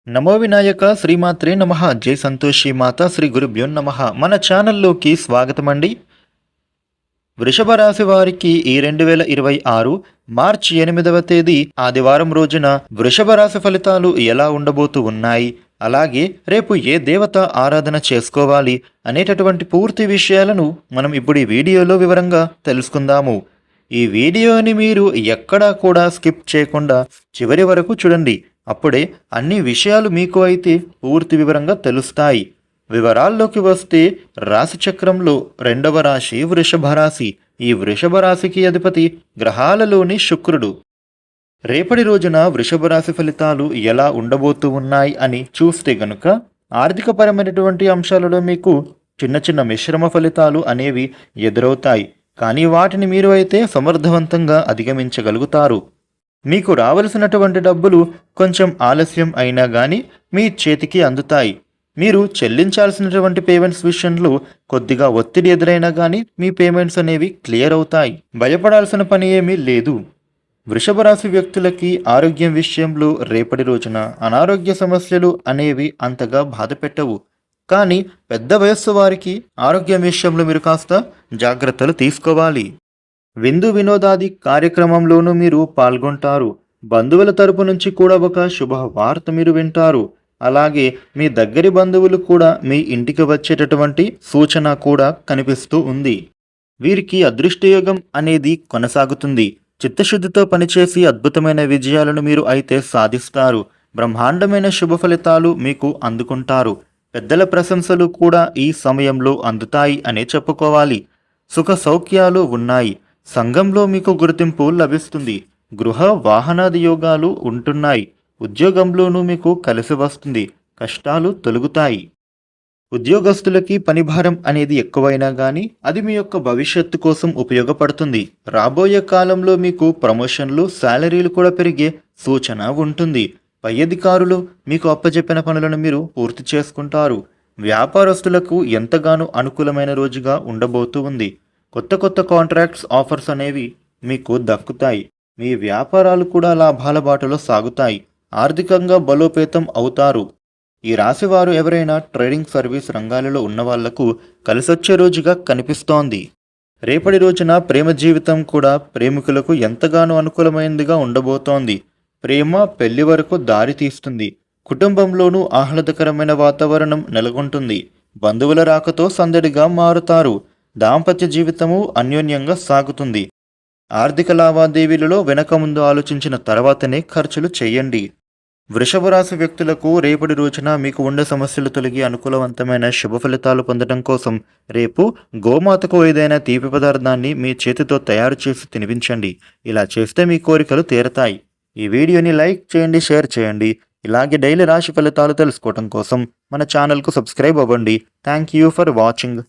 నమో వినాయక శ్రీమాత్రే నమః. జై సంతోషి మాత శ్రీ గురుభ్యో నమః. మన ఛానల్లోకి స్వాగతం అండి. వృషభ రాశి వారికి ఈ 2026 మార్చి 8వ తేదీ ఆదివారం రోజున వృషభ రాశి ఫలితాలు ఎలా ఉండబోతూ ఉన్నాయి, అలాగే రేపు ఏ దేవత ఆరాధన చేసుకోవాలి అనేటటువంటి పూర్తి విషయాలను మనం ఇప్పుడు ఈ వీడియోలో వివరంగా తెలుసుకుందాము. ఈ వీడియోని మీరు ఎక్కడా కూడా స్కిప్ చేయకుండా చివరి వరకు చూడండి. అప్పుడే అన్ని విషయాలు మీకు అయితే పూర్తి వివరంగా తెలుస్తాయి. వివరాల్లోకి వస్తే రాశి చక్రంలో రెండవ రాశి వృషభ రాశి. ఈ వృషభ రాశికి అధిపతి గ్రహాలలోని శుక్రుడు. రేపటి రోజున వృషభ రాశి ఫలితాలు ఎలా ఉండబోతూ ఉన్నాయి అని చూస్తే గనుక ఆర్థికపరమైనటువంటి అంశాలలో మీకు చిన్న చిన్న మిశ్రమ ఫలితాలు అనేవి ఎదురవుతాయి. కానీ వాటిని మీరు అయితే సమర్థవంతంగా అధిగమించగలుగుతారు. మీకు రావలసినటువంటి డబ్బులు కొంచెం ఆలస్యం అయినా కానీ మీ చేతికి అందుతాయి. మీరు చెల్లించాల్సినటువంటి పేమెంట్స్ విషయంలో కొద్దిగా ఒత్తిడి ఎదురైనా కానీ మీ పేమెంట్స్ అనేవి క్లియర్ అవుతాయి. భయపడాల్సిన పని ఏమీ లేదు. వృషభ రాశి వ్యక్తులకి ఆరోగ్యం విషయంలో రేపటి రోజున అనారోగ్య సమస్యలు అనేవి అంతగా బాధ పెట్టవు. కానీ పెద్ద వయస్సు వారికి ఆరోగ్యం విషయంలో మీరు కాస్త జాగ్రత్తలు తీసుకోవాలి. విందు వినోదాది కార్యక్రమంలోనూ మీరు పాల్గొంటారు. బంధువుల తరపు నుంచి కూడా ఒక శుభ వార్త మీరు వింటారు. అలాగే మీ దగ్గరి బంధువులు కూడా మీ ఇంటికి వచ్చేటటువంటి సూచన కూడా కనిపిస్తూ ఉంది. వీరికి అదృష్టయోగం అనేది కొనసాగుతుంది. చిత్తశుద్ధితో పనిచేసి అద్భుతమైన విజయాలను మీరు అయితే సాధిస్తారు. బ్రహ్మాండమైన శుభ ఫలితాలు మీకు అందుకుంటారు. పెద్దల ప్రశంసలు కూడా ఈ సమయంలో అందుతాయి అనే చెప్పుకోవాలి. సుఖ సౌఖ్యాలు ఉన్నాయి. సంఘంలో మీకు గుర్తింపు లభిస్తుంది. గృహ వాహనాది యోగాలు ఉంటున్నాయి. ఉద్యోగంలోనూ మీకు కలిసి వస్తుంది. కష్టాలు తొలగుతాయి. ఉద్యోగస్తులకి పనిభారం అనేది ఎక్కువైనా కానీ అది మీ యొక్క భవిష్యత్తు కోసం ఉపయోగపడుతుంది. రాబోయే కాలంలో మీకు ప్రమోషన్లు, శాలరీలు కూడా పెరిగే సూచన ఉంటుంది. పై అధికారులు మీకు అప్పచెప్పిన పనులను మీరు పూర్తి చేసుకుంటారు. వ్యాపారస్తులకు ఎంతగానో అనుకూలమైన రోజుగా ఉండబోతూ ఉంది. కొత్త కొత్త కాంట్రాక్ట్స్, ఆఫర్స్ అనేవి మీకు దక్కుతాయి. మీ వ్యాపారాలు కూడా లాభాల బాటలో సాగుతాయి. ఆర్థికంగా బలోపేతం అవుతారు. ఈ రాశివారు ఎవరైనా ట్రేడింగ్, సర్వీస్ రంగాలలో ఉన్న వాళ్లకు కలిసొచ్చే రోజుగా కనిపిస్తోంది. రేపటి రోజున ప్రేమ జీవితం కూడా ప్రేమికులకు ఎంతగానో అనుకూలమైనదిగా ఉండబోతోంది. ప్రేమ పెళ్లి వరకు దారి తీస్తుంది. కుటుంబంలోనూ ఆహ్లాదకరమైన వాతావరణం నెలకొంటుంది. బంధువుల రాకతో సందడిగా మారుతారు. దాంపత్య జీవితము అన్యోన్యంగా సాగుతుంది. ఆర్థిక లావాదేవీలలో వెనక ముందు ఆలోచించిన తర్వాతనే ఖర్చులు చేయండి. వృషభ రాశి వ్యక్తులకు రేపటి రోజున మీకు ఉండే సమస్యలు తొలగి అనుకూలవంతమైన శుభ ఫలితాలు పొందడం కోసం రేపు గోమాతకు ఏదైనా తీపి పదార్థాన్ని మీ చేతితో తయారు చేసి తినిపించండి. ఇలా చేస్తే మీ కోరికలు తీరతాయి. ఈ వీడియోని లైక్ చేయండి, షేర్ చేయండి. ఇలాగే డైలీ రాశి ఫలితాలు తెలుసుకోవడం కోసం మన ఛానల్కు సబ్స్క్రైబ్ అవ్వండి. Thank you for watching.